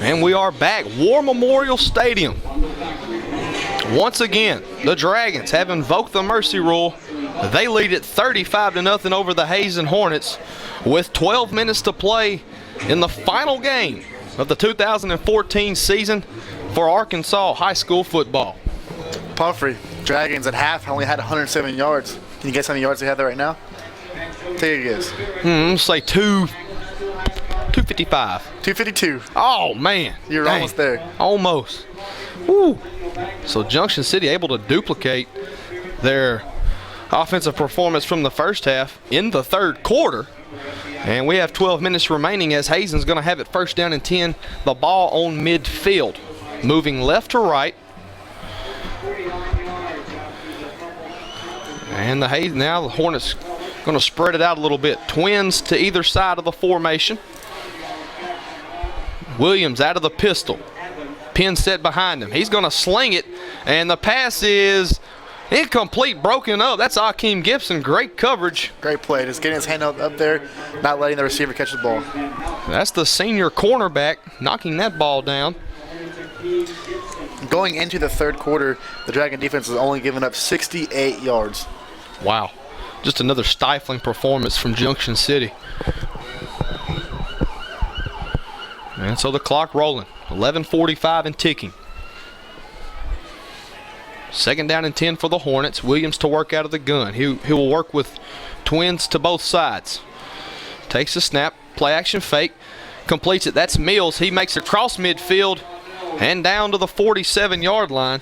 And we are back. War Memorial Stadium. Once again, the Dragons have invoked the mercy rule. They lead it 35-0 over the Hazen Hornets with 12 minutes to play in the final game of the 2014 season for Arkansas high school football. Pumphrey, Dragons at half only had 107 yards. Can you guess how many yards they have there right now? Take a guess. Let's say 255. 252. Oh, man. You're almost there. Almost. Woo. So Junction City able to duplicate their offensive performance from the first half in the third quarter. And we have 12 minutes remaining as Hazen's going to have it first down and 10. The ball on midfield. Moving left to right. And now the Hornets going to spread it out a little bit. Twins to either side of the formation. Williams out of the pistol. Pin set behind him. He's going to sling it, and the pass is incomplete, broken up. That's Akeem Gibson. Great coverage. Great play. Just getting his hand up there, not letting the receiver catch the ball. That's the senior cornerback knocking that ball down. Going into the third quarter, the Dragon defense has only given up 68 yards. Wow. Just another stifling performance from Junction City. And so the clock rolling. 11:45 and ticking. Second down and 10 for the Hornets. Williams to work out of the gun. He will work with twins to both sides. Takes a snap, play action fake, completes it. That's Mills. He makes it across midfield and down to the 47-yard line.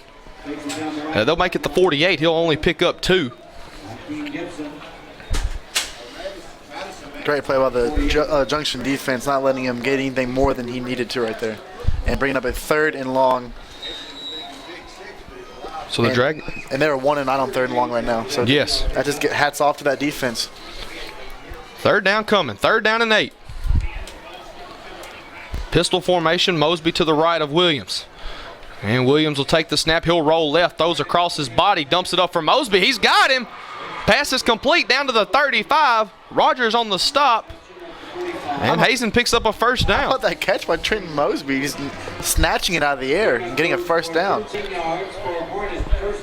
They'll make it the 48. He'll only pick up 2. Great play by the Junction defense, not letting him get anything more than he needed to right there. And bringing up a 3rd and long. So the Dragon. And they were 1 and 9 on 3rd and long right now. So yes. I just get hats off to that defense. 3rd down coming. 3rd down and 8. Pistol formation, Mosby to the right of Williams. And Williams will take the snap. He'll roll left, throws across his body, dumps it up for Mosby. He's got him. Pass is complete down to the 35. Rogers on the stop. And Hazen picks up a first down. How about that catch by Trenton Mosby? He's snatching it out of the air and getting a first down.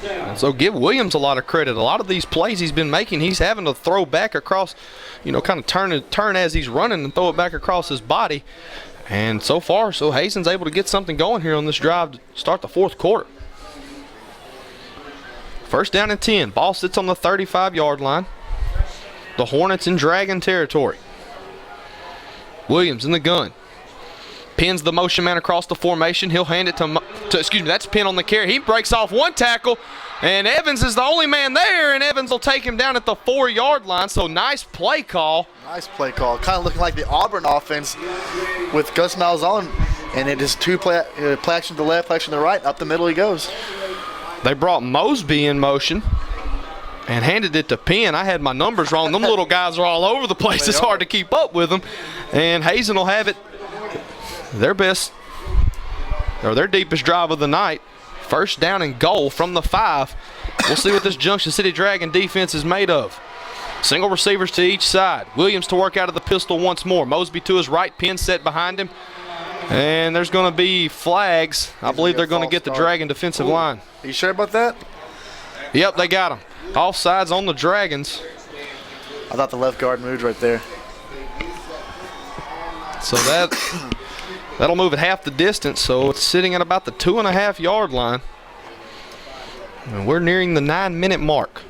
And so give Williams a lot of credit. A lot of these plays he's been making, he's having to throw back across, kind of turn as he's running and throw it back across his body. And so far, Hazen's able to get something going here on this drive to start the fourth quarter. First down and 10. Ball sits on the 35-yard line. The Hornets in Dragon territory. Williams in the gun. Pins the motion man across the formation. He'll hand it to that's Pin on the carry. He breaks off one tackle, and Evans is the only man there, and Evans will take him down at the 4-yard line. So nice play call. Nice play call. Kind of looking like the Auburn offense with Gus Malzahn, and it is play action to the left, play action to the right. Up the middle he goes. They brought Mosby in motion and handed it to Penn. I had my numbers wrong. Them little guys are all over the place. It's hard to keep up with them. And Hazen will have it their deepest drive of the night. First down and goal from the 5. We'll see what this Junction City Dragon defense is made of. Single receivers to each side. Williams to work out of the pistol once more. Mosby to his right. Penn set behind him. And there's going to be flags. I believe they're going to get the Dragon defensive line. Are you sure about that? Yep, they got him. Offsides on the Dragons. I thought the left guard moved right there. So that'll move it half the distance. So it's sitting at about the 2.5-yard line. And we're nearing the 9-minute mark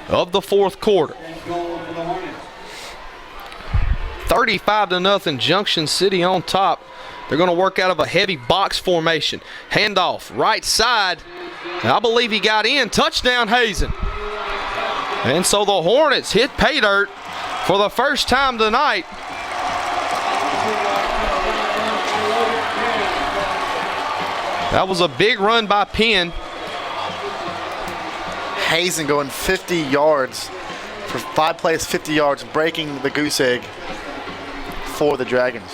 of the fourth quarter. 35-0 Junction City on top. They're going to work out of a heavy box formation. Handoff, right side. I believe he got in. Touchdown, Hazen. And so the Hornets hit pay dirt for the first time tonight. That was a big run by Penn. Hazen going 50 yards for 5 plays, 50 yards, breaking the goose egg for the Dragons.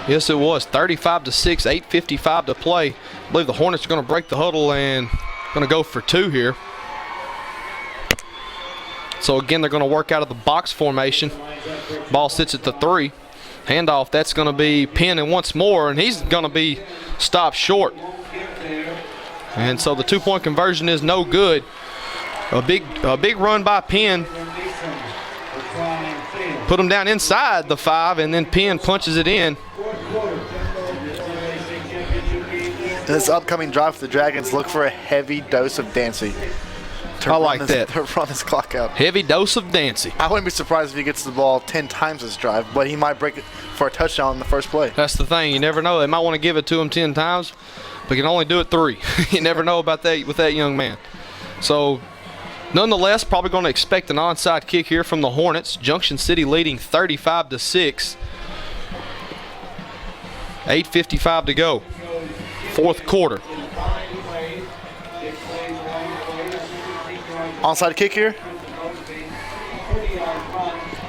Yes, it was 35-6, 8:55 to play. I believe the Hornets are going to break the huddle and going to go for 2 here. So again, they're going to work out of the box formation. Ball sits at the 3. Handoff, that's going to be Penn, and once more, and he's going to be stopped short. And so the 2-point conversion is no good. A big run by Penn. Put him down inside the 5, and then Penn punches it in. This upcoming drive for the Dragons, look for a heavy dose of Dancy. I like that. To run this clock out. Heavy dose of Dancy. I wouldn't be surprised if he gets the ball 10 times this drive, but he might break it for a touchdown in the first play. That's the thing. You never know. They might want to give it to him 10 times, but can only do it 3. You never know about that with that young man. So, nonetheless, probably going to expect an onside kick here from the Hornets. Junction City leading 35-6. 8:55 to go. Fourth quarter. Onside kick here?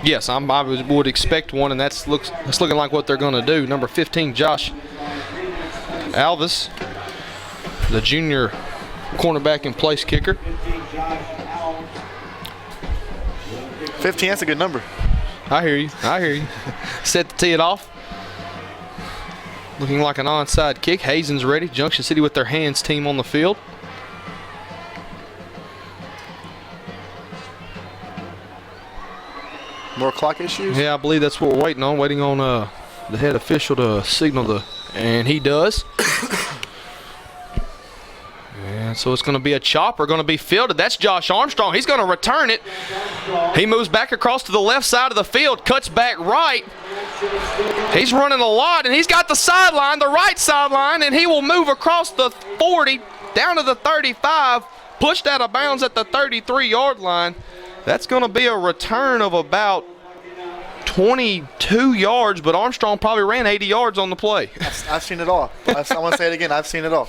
Yes, I would expect one, and that's looking like what they're going to do. Number 15, Josh Alvis, the junior cornerback and place kicker. 15, that's a good number. I hear you. Set to tee it off. Looking like an onside kick. Hazen's ready. Junction City with their hands team on the field. More clock issues? Yeah, I believe that's what we're waiting on. Waiting on the head official to signal and he does. And so it's going to be a chopper, going to be fielded. That's Josh Armstrong. He's going to return it. He moves back across to the left side of the field, cuts back right. He's running a lot, and he's got the sideline, the right sideline, and he will move across the 40 down to the 35, pushed out of bounds at the 33-yard line. That's going to be a return of about 22 yards, but Armstrong probably ran 80 yards on the play. I've seen it all. I want to say it again. I've seen it all.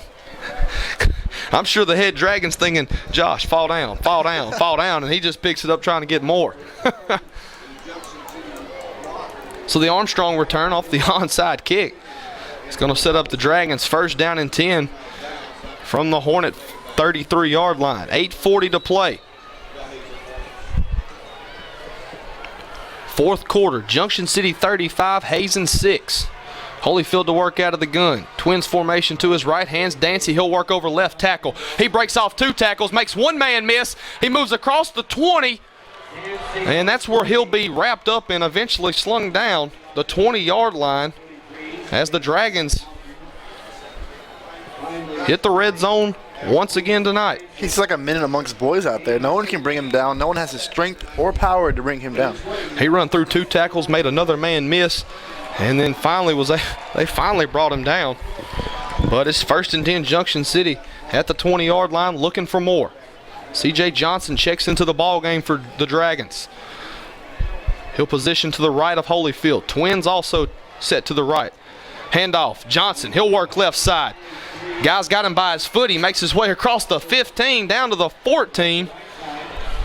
I'm sure the head Dragon's thinking, Josh, fall down, fall down, fall down, and he just picks it up trying to get more. So the Armstrong return off the onside kick is going to set up the Dragons first down and 10 from the Hornet 33-yard line. 8:40 to play. Fourth quarter, Junction City 35, Hazen 6. Holyfield to work out of the gun. Twins formation to his right, hands Dancy. He'll work over left tackle. He breaks off 2 tackles, makes one man miss. He moves across the 20, and that's where he'll be wrapped up and eventually slung down the 20-yard line as the Dragons hit the red zone once again tonight. He's like a minute amongst boys out there. No one can bring him down. No one has the strength or power to bring him down. He run through 2 tackles, made another man miss, and then finally they finally brought him down. But it's first and 10 Junction City at the 20-yard line looking for more. C.J. Johnson checks into the ball game for the Dragons. He'll position to the right of Holyfield. Twins also set to the right. Handoff. Johnson, he'll work left side. Guy's got him by his foot. He makes his way across the 15 down to the 14.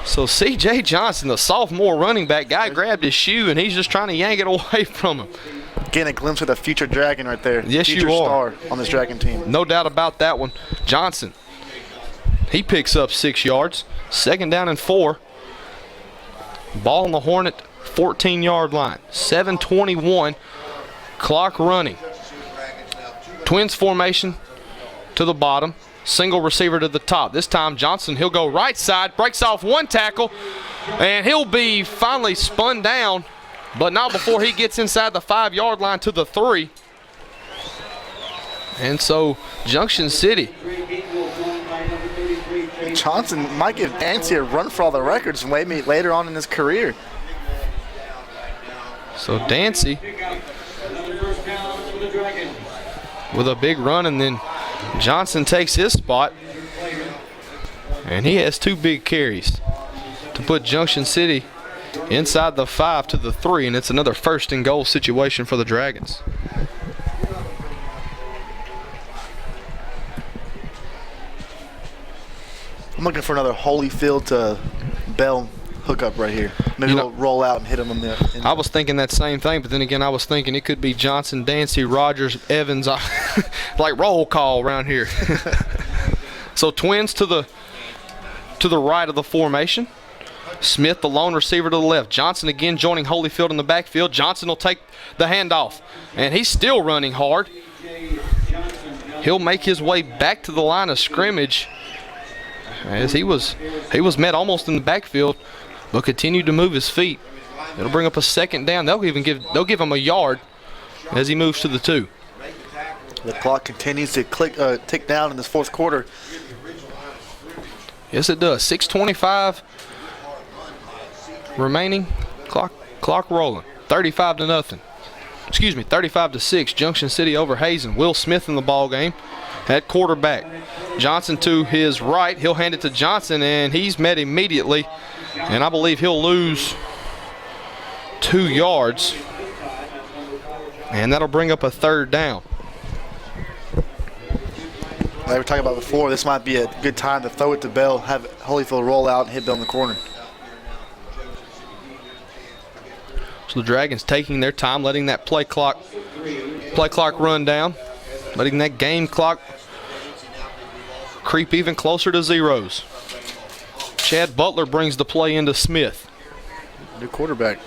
So C.J. Johnson, the sophomore running back, guy grabbed his shoe and he's just trying to yank it away from him. Getting a glimpse of the future Dragon right there. Yes, future you are. Star on this Dragon team. No doubt about that one. Johnson, he picks up 6 yards. Second down and 4. Ball on the Hornet 14-yard line. 7:21. Clock running. Twins formation to the bottom. Single receiver to the top. This time Johnson, he'll go right side, breaks off 1 tackle, and he'll be finally spun down, but not before he gets inside the 5-yard line to the 3. And so Junction City. Johnson might give Dancy a run for all the records maybe later on in his career. So Dancy with a big run, and then Johnson takes his spot, and he has 2 big carries to put Junction City inside the 5 to the 3, and it's another first and goal situation for the Dragons. I'm looking for another Holyfield to Bell hookup right here. Maybe we'll roll out and hit him in the. I was thinking that same thing, but then again, I was thinking it could be Johnson, Dancy, Rogers, Evans, like roll call around here. So Twins to the right of the formation. Smith, the lone receiver to the left. Johnson again joining Holyfield in the backfield. Johnson will take the handoff, and he's still running hard. He'll make his way back to the line of scrimmage as he was met almost in the backfield, but continued to move his feet. It'll bring up a second down. They'll give him a yard as he moves to the 2. The clock continues to tick down in this fourth quarter. Yes, it does. 6:25 remaining. Clock rolling. 35-0. Excuse me, 35-6. Junction City over Hazen. Will Smith in the ball game at quarterback. Johnson to his right. He'll hand it to Johnson, and he's met immediately. And I believe he'll lose 2 yards. And that'll bring up a third down. Like we were talking about before, this might be a good time to throw it to Bell, have Holyfield roll out and hit Bell in the corner. So the Dragons taking their time, letting that play clock run down, letting that game clock creep even closer to zeros. Chad Butler brings the play into Smith. New quarterback.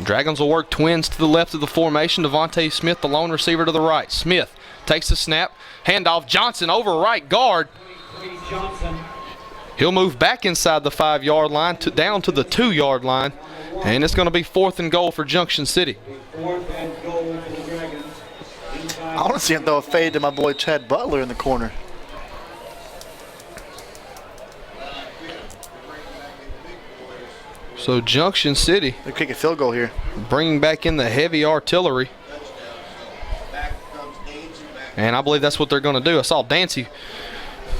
Dragons will work twins to the left of the formation. Devontae Smith, the lone receiver, to the right. Smith takes the snap, handoff. Johnson over right guard. He'll move back inside the 5-yard line down to the 2-yard line, and it's going to be 4th and goal for Junction City. I want to see him throw a fade to my boy Chad Butler in the corner. So Junction City, They're kicking a field goal here. bringing back in the heavy artillery. And I believe that's what they're going to do. I saw Dancy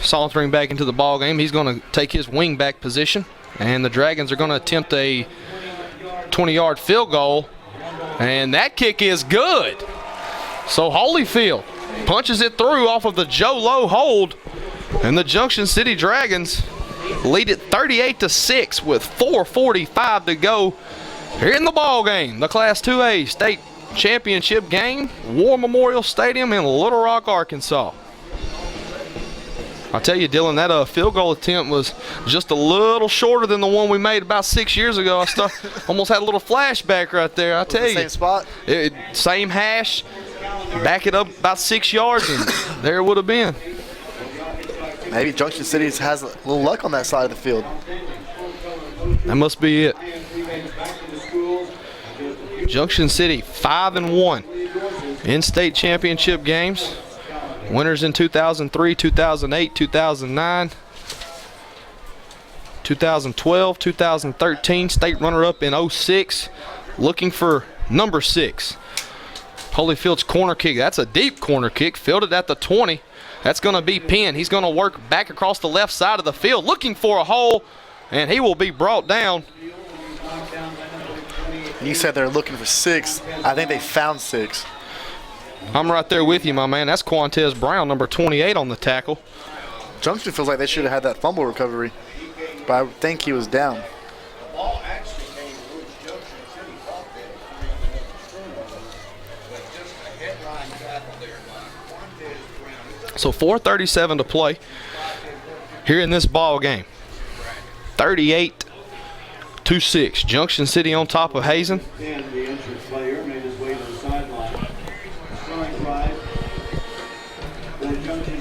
sauntering back into the ball game. He's going to take his wing back position. And the Dragons are going to attempt a 20-yard field goal. And that kick is good. So Holyfield punches it through off of the Joe Lowe hold. And the Junction City Dragons lead it 38-6 with 4:45 to go here in the ball game. The Class 2A state championship game, War Memorial Stadium in Little Rock, Arkansas. I'll tell you, Dylan, that field goal attempt was just a little shorter than the one we made about 6 years ago. I almost had a little flashback right there. I tell you, Same spot. Same hash. Back it up about 6 yards, and there it would have been. Maybe Junction City has a little luck on that side of the field. That must be it. Junction City 5-1 in state championship games. Winners in 2003, 2008, 2009, 2012, 2013. State runner-up in 06. Looking for number 6. Holyfield's corner kick. That's a deep corner kick. Fielded at the 20. That's going to be Penn. He's going to work back across the left side of the field, looking for a hole, and he will be brought down. You said they're looking for 6. I think they found 6. I'm right there with you, my man. That's Quantez Brown, number 28 on the tackle. Junction feels like they should have had that fumble recovery, but I think he was down. So 4:37 to play here in this ball game. 38-6. Junction City on top of Hazen.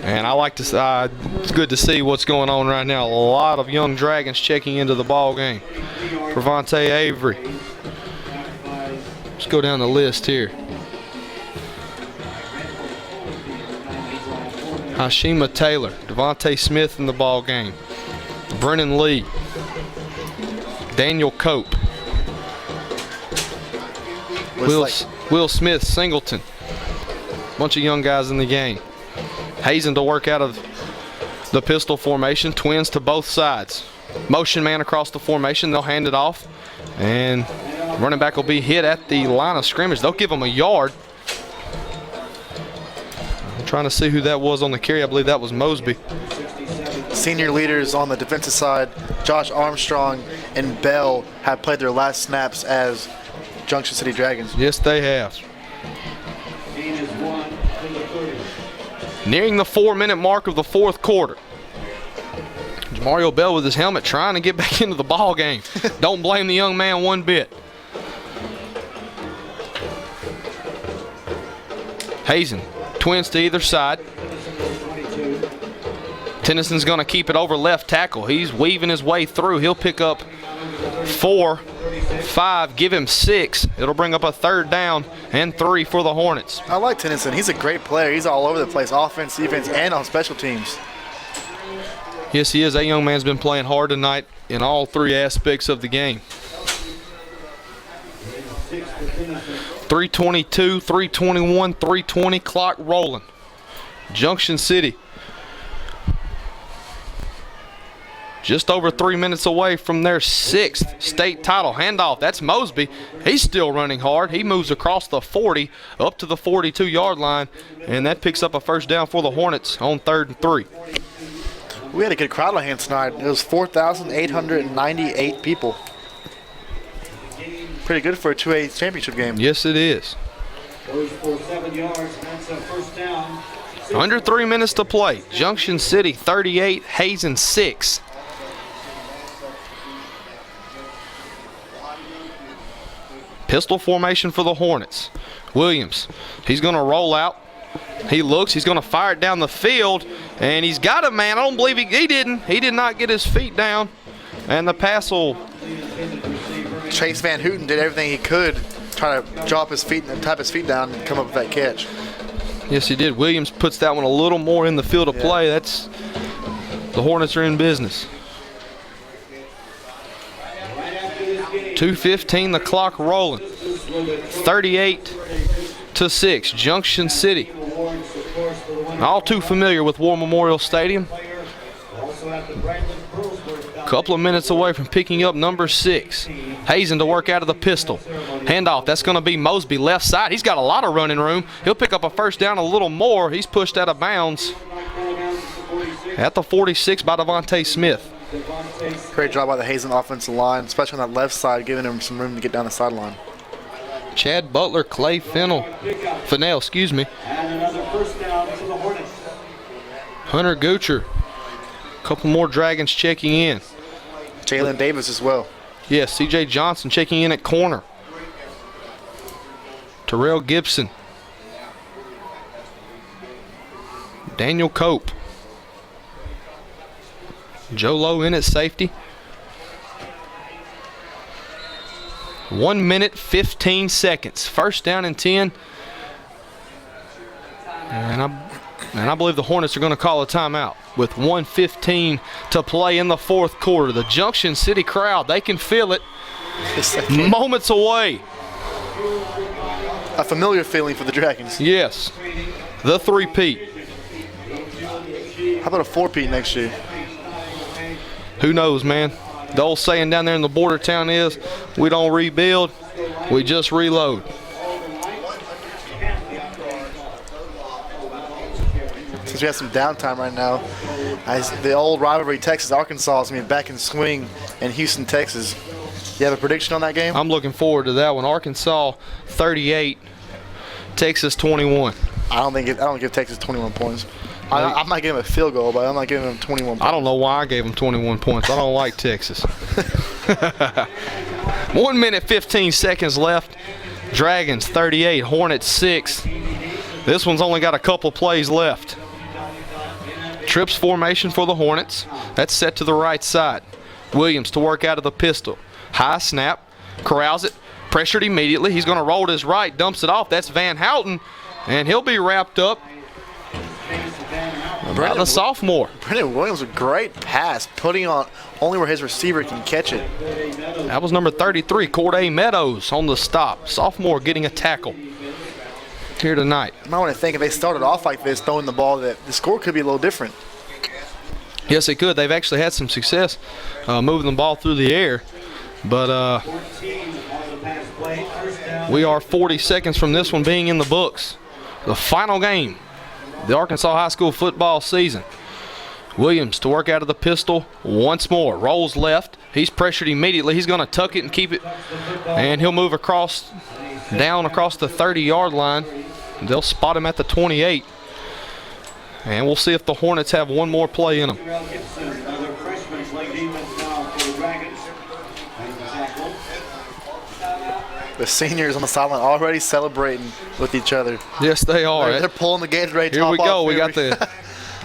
And I like to say, it's good to see what's going on right now. A lot of young Dragons checking into the ball game. Pravante Avery. Let's go down the list here. Hashima Taylor, Devontae Smith in the ball game. Brennan Lee, Daniel Cope, Will Smith, Singleton. Bunch of young guys in the game. Hazen to work out of the pistol formation, twins to both sides. Motion man across the formation, they'll hand it off. And running back will be hit at the line of scrimmage. They'll give him a yard. Trying to see who that was on the carry. I believe that was Mosby. Senior leaders on the defensive side, Josh Armstrong and Bell, have played their last snaps as Junction City Dragons. Yes, they have. Nearing the 4-minute mark of the fourth quarter. Mario Bell with his helmet trying to get back into the ball game. Don't blame the young man one bit. Hazen, twins to either side. Tennyson's going to keep it over left tackle. He's weaving his way through. He'll pick up 4, 5, give him 6. It'll bring up a 3rd down and 3 for the Hornets. I like Tennyson. He's a great player. He's all over the place, offense, defense, and on special teams. Yes, he is. That young man's been playing hard tonight in all 3 aspects of the game. 3:22, 3:21, 3:20, clock rolling. Junction City just over 3 minutes away from their 6th state title. Handoff, that's Mosby. He's still running hard. He moves across the 40 up to the 42-yard line, and that picks up a 1st down for the Hornets on 3rd and 3. We had a good crowd on hand tonight. It was 4,898 people. Pretty good for a 2A championship game. Yes, it is. Goes for 7 yards, and that's a 1st down. Under 3 minutes to play. Junction City 38, Hazen 6. Pistol formation for the Hornets. Williams, he's going to roll out. He looks, he's going to fire it down the field, and he's got a man. I don't believe he didn't. He did not get his feet down, and the pass will. Chase Van Houten did everything he could, try to drop his feet and tap his feet down and come up with that catch. Yes, he did. Williams puts that one a little more in the field of play. That's the Hornets are in business. 2:15, the clock rolling. 38-6, Junction City. All too familiar with War Memorial Stadium. Couple of minutes away from picking up number 6. Hazen to work out of the pistol. Handoff, that's going to be Mosby left side. He's got a lot of running room. He'll pick up a 1st down a little more. He's pushed out of bounds at the 46 by Devontae Smith. Great job by the Hazen offensive line, especially on that left side, giving him some room to get down the sideline. Chad Butler, Clay Fennell, excuse me. And another 1st down to the Hornets. Hunter Goocher. A couple more Dragons checking in. Jalen Davis as well. Yes, C.J. Johnson checking in at corner. Terrell Gibson. Daniel Cope. Joe Lowe in at safety. 1 minute, 15 seconds. 1st down and 10. And I believe the Hornets are going to call a timeout with 1:15 to play in the 4th quarter. The Junction City crowd, they can feel it. Moments away. A familiar feeling for the Dragons. Yes. The 3-peat. How about a 4-peat next year? Who knows, man? The old saying down there in the border town is, we don't rebuild, we just reload. Since we have some downtime right now, the old rivalry Texas-Arkansas is going to be back in swing in Houston, Texas. You have a prediction on that game? I'm looking forward to that one. Arkansas 38, Texas 21. I don't give Texas 21 points. I might give him a field goal, but I'm not giving him 21 points. I don't know why I gave him 21 points. I don't like Texas. 1 minute, 15 seconds left. Dragons 38, Hornets 6. This one's only got a couple plays left. Trips formation for the Hornets. That's set to the right side. Williams to work out of the pistol. High snap, corrals it, pressured immediately. He's going to roll to his right, dumps it off. That's Van Houten, and he'll be wrapped up by the sophomore. Brendan Williams, a great pass, putting on only where his receiver can catch it. That was number 33, Corday Meadows on the stop. Sophomore getting a tackle here tonight. You might want to think if they started off like this, throwing the ball, that the score could be a little different. Yes, it could. They've actually had some success moving the ball through the air. But we are 40 seconds from this one being in the books. The final game, the Arkansas high school football season. Williams to work out of the pistol once more. Rolls left. He's pressured immediately. He's going to tuck it and keep it. And he'll move down across the 30-yard line. They'll spot him at the 28. And we'll see if the Hornets have one more play in them. The seniors on the sideline already celebrating with each other. Yes, they are. They're pulling the Gatorade Here top we go. off. We got the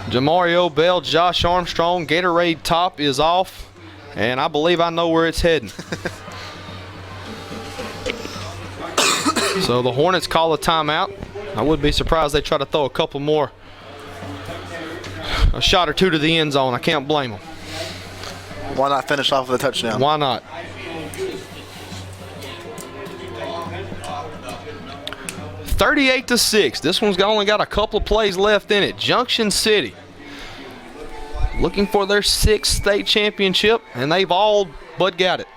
Jamario Bell, Josh Armstrong. Gatorade top is off, and I believe I know where it's heading. So the Hornets call a timeout. I would be surprised they try to throw a couple more, a shot or two to the end zone. I can't blame them. Why not finish off with a touchdown? Why not? (38-6). This one's only got a couple of plays left in it. Junction City looking for their 6th state championship, and they've all but got it.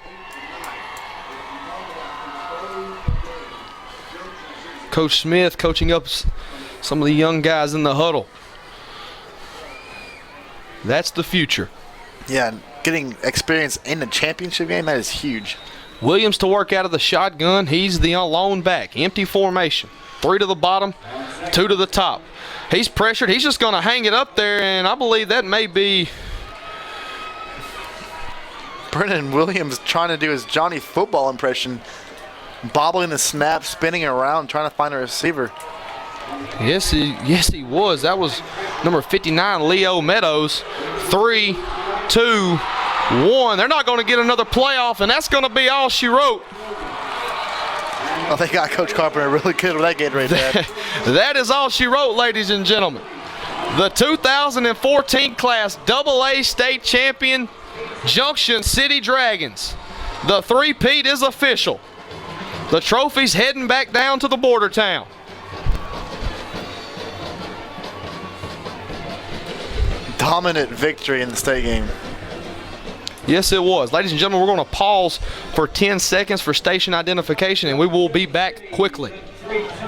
Coach Smith coaching up some of the young guys in the huddle. That's the future. Yeah, getting experience in the championship game, that is huge. Williams to work out of the shotgun. He's the lone back. Empty formation. 3 to the bottom, 2 to the top. He's pressured. He's just going to hang it up there, and I believe that may be Brennan Williams trying to do his Johnny Football impression, bobbling the snap, spinning around, trying to find a receiver. Yes, he was. That was number 59, Leo Meadows. 3, 2, 1. They're not going to get another playoff, and that's going to be all she wrote. Oh, they got Coach Carpenter really good with that Gatorade ad. That is all she wrote, ladies and gentlemen. The 2014 class AA state champion, Junction City Dragons. The three-peat is official. The trophy's heading back down to the border town. Dominant victory in the state game. Yes, it was. Ladies and gentlemen, we're going to pause for 10 seconds for station identification, and we will be back quickly.